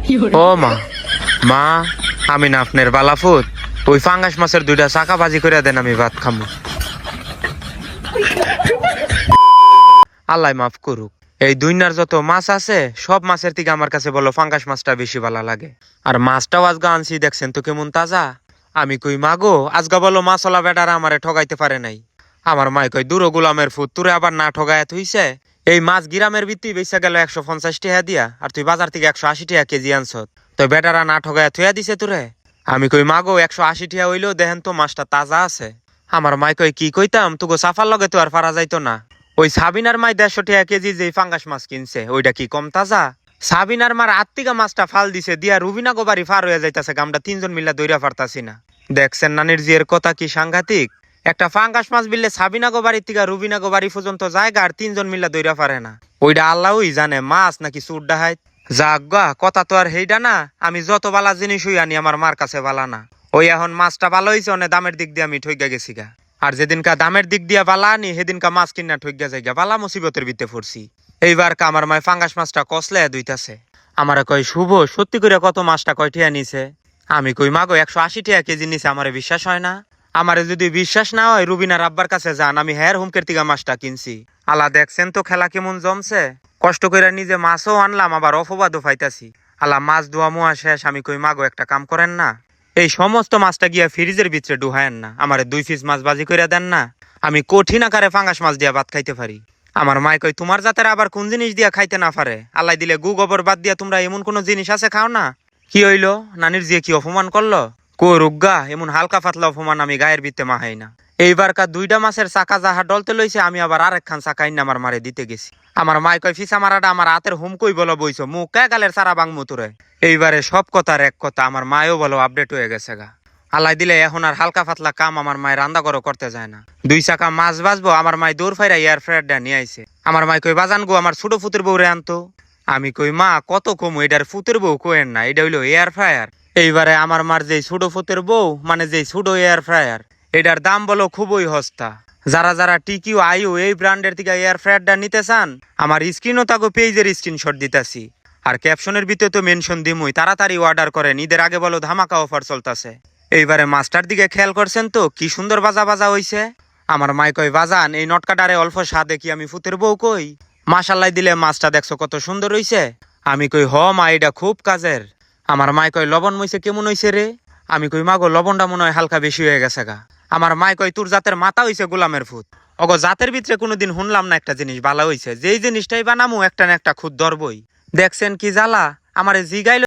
ও মা, মা আমি না আপনার বালাফুত, ওই ফাঙ্গাস মাছের দুইটা চাকা ভাজি করে দেন, আমি ভাত খামু। আল্লাহ মাফ করুক। এই দুনিয়ার যত মাছ আছে সব মাছের থেকে আমার কাছে বলো ফাঙ্গাস মাছটা বেশি ভালো লাগে। আর মাছটাও আজগা আনছি, দেখছেন তো কেমন তাজা। আমি কই মাগো, আজগা বলো মাছলা বেটারা আমারে ঠগাইতে পারে নাই। আমার মাই কই দূর গোলামের ফুত, তুরে আবার না ঠগায় হইছে। এই মাছ গ্রামের ভিত্তি বেচা গেল 150 টাকা দিয়া, আর তুই বাজার থেকে 180 টাকা কেজি আনছত। তো বেটারা না ঠগায় থুয়া দিছে তোরে। আমি কই মাগো 180 টাকা হইলেও দেখেন তো মাছটা তাজা আছে। আমার মাই কই কি কইতাম, তোগো সাফার লগে তো আর পারা যাইতো না। ওই সাবিনার মাই 150 টাকা কেজি যে ফাঙ্গাস মাছ কিনছে ওইটা কি কম তাজা? সাবিনার মার আত্মিকা মাছটা ফাল দিছে দিয়া রুবিনা গোবারি ফার হয়ে যাইতাছে, আমরা তিনজন মিল্লা দইরা পারতাছি না। দেখছেন নানির জিয়ের কথা কি সাংঘাতিক। একটা ফাঙ্গাস মাছ বিললে সাবিনা গোবারির থেকে রুবিনা গোবারি পর্যন্ত জায়গা, আর তিনজন মিল্লা দইরা পারে না। ওইটা আল্লাহই জানে মাছ নাকি চুর ডাহাইত। যাগা কথা তো আর হেইডা না। আমি যত বালা জিনিস হই আনি আমার মার কাছে বালা না। ওই এখন মাছটা ভালো হয়েছে, অনেক দামের দিক দিয়ে আমি ঠইগা গেছি গা। আর যেদিনকা দামের দিক দিয়া বালা আনি সেদিনকা মাছ কিনা ঠইগা যাইগা, বালা মুসিবতের ভিতরে পড়ছি। এইবার আমার মায় ফাঙ্গাস মাছটা কসলে দুইতাছে। আমারে কয় শুভ, সত্যি করে কত মাছটা কয়টিয়া নিছে? আমি কই মাগো 180 টাকা কেজি নিছে, আমারে বিশ্বাস হয় না। আমারে যদি বিশ্বাস না হয় রুবিনার আব্বার কাছে যান, আমি হের হুমকের তিগা মাছটা কিনছি। আলা দেখছেন তো খেলা কেমন জমছে। কষ্ট করে নিজে মাছও আনলাম, আবার অপবাদও পাইতাছি। আলা মাছ ধোয়া মুয়া শেষ। আমি কই মাগো একটা কাম করেন না, এই সমস্ত মাছটা গিয়া ফ্রিজের ভিতরে ডুহায়েন না, আমারে 2 পিস মাছ ভাজি করে দেন না। আমি কঠিন আকারে ফাঙ্গাস মাছ দিয়া ভাত খাইতে পারি। আমার মাই কই তোমার জাতের আবার কোন জিনিস দিয়া খাইতে না পারে? আল্লাহ দিলে গু গোবর বাদ দিয়া তোমরা এমন কোন জিনিস আছে খাও না? কি হইলো, নানির জিয়ে কি অপমান করলো? কো রুগা, এমন হালকা পাতলা অপমান আমি গায়ের ভিত্তে মাহাই না। এইবারকা 2টা মাছের চাকা যাহা ডলতে লইছে, আমি আবার আরেকখান চাকা ইন আমার মারে দিতে গেছি। আমার মাই কয় ফিসা মারাটা আমার হাতের হুম কই বলো বইছো, মুখ কে গালের সারা বাং মুতুরে। এইবারে সব কথার এক কথা, আমার মায়ও বলো আপডেট হয়ে গেছে গা। আল্লাহ দিলে এখন আর হালকা পাতলা কাম আমার মায়ের রান্না ঘর করতে যায় না। 2 চাকা মাছ বাজবো, আমার মাই দৌড় ফাইরা এয়ার ফ্রায়ারটা নিয়ে আইছে। আমার মাই কই বাজান গো, আমার ছোট ফুতের বউ রে আনতো। আমি কই মা কত কম, এটার ফুতের বউ কোয়েন না, এটা হইলো এয়ার ফ্রায়ার। এইবারে আমার মার যেই ছোট ফুতের বউ, মানে যেই ছোট এয়ার ফ্রায়ার, এটার দাম বলো খুবই সস্তা। যারা যারা টিকিউ আইউ এই ব্র্যান্ডের থেকে এয়ার ফ্রায়ারটা নিতে চান, আমার স্ক্রিনও তাকে পেজের স্ক্রিনশট দিতাছি। আর ক্যাপশনের ভিতরে তো মেনশন দিমুই, তাড়াতাড়ি অর্ডার করেন, ঈদের আগে বলো ধামাকা অফার চলতেছে। এইবারে মাস্টার দিকে খেয়াল করছেন তো কি সুন্দর বাজা বাজা হইছে। আমার মাই কই বাজান এই নটকাটারে অল্প স্বাদে কি আমি ফুতের বউ কই? মাশাল্লাহ দিলে মাছটা দেখছো কত সুন্দর হইছে। আমি কই হ মা, এটা খুব কাজের। আমার মাই কয় লবণ মইছে কেমন হইছে রে? আমি কই মাগো লবণটা মনে হয় হালকা বেশি হয়ে গেছে গা। আমার মাই কয় তোর জাতের মাথা হইছে গোলামের ফুত। অগো জাতের ভিতরে কোনোদিন শুনলাম না একটা জিনিস ভালো হইছে, যেই জিনিসটাই বানামু একটা না একটা খুদ ধরবই। দেখছেন কি জ্বালা, আমারে জিগাইল।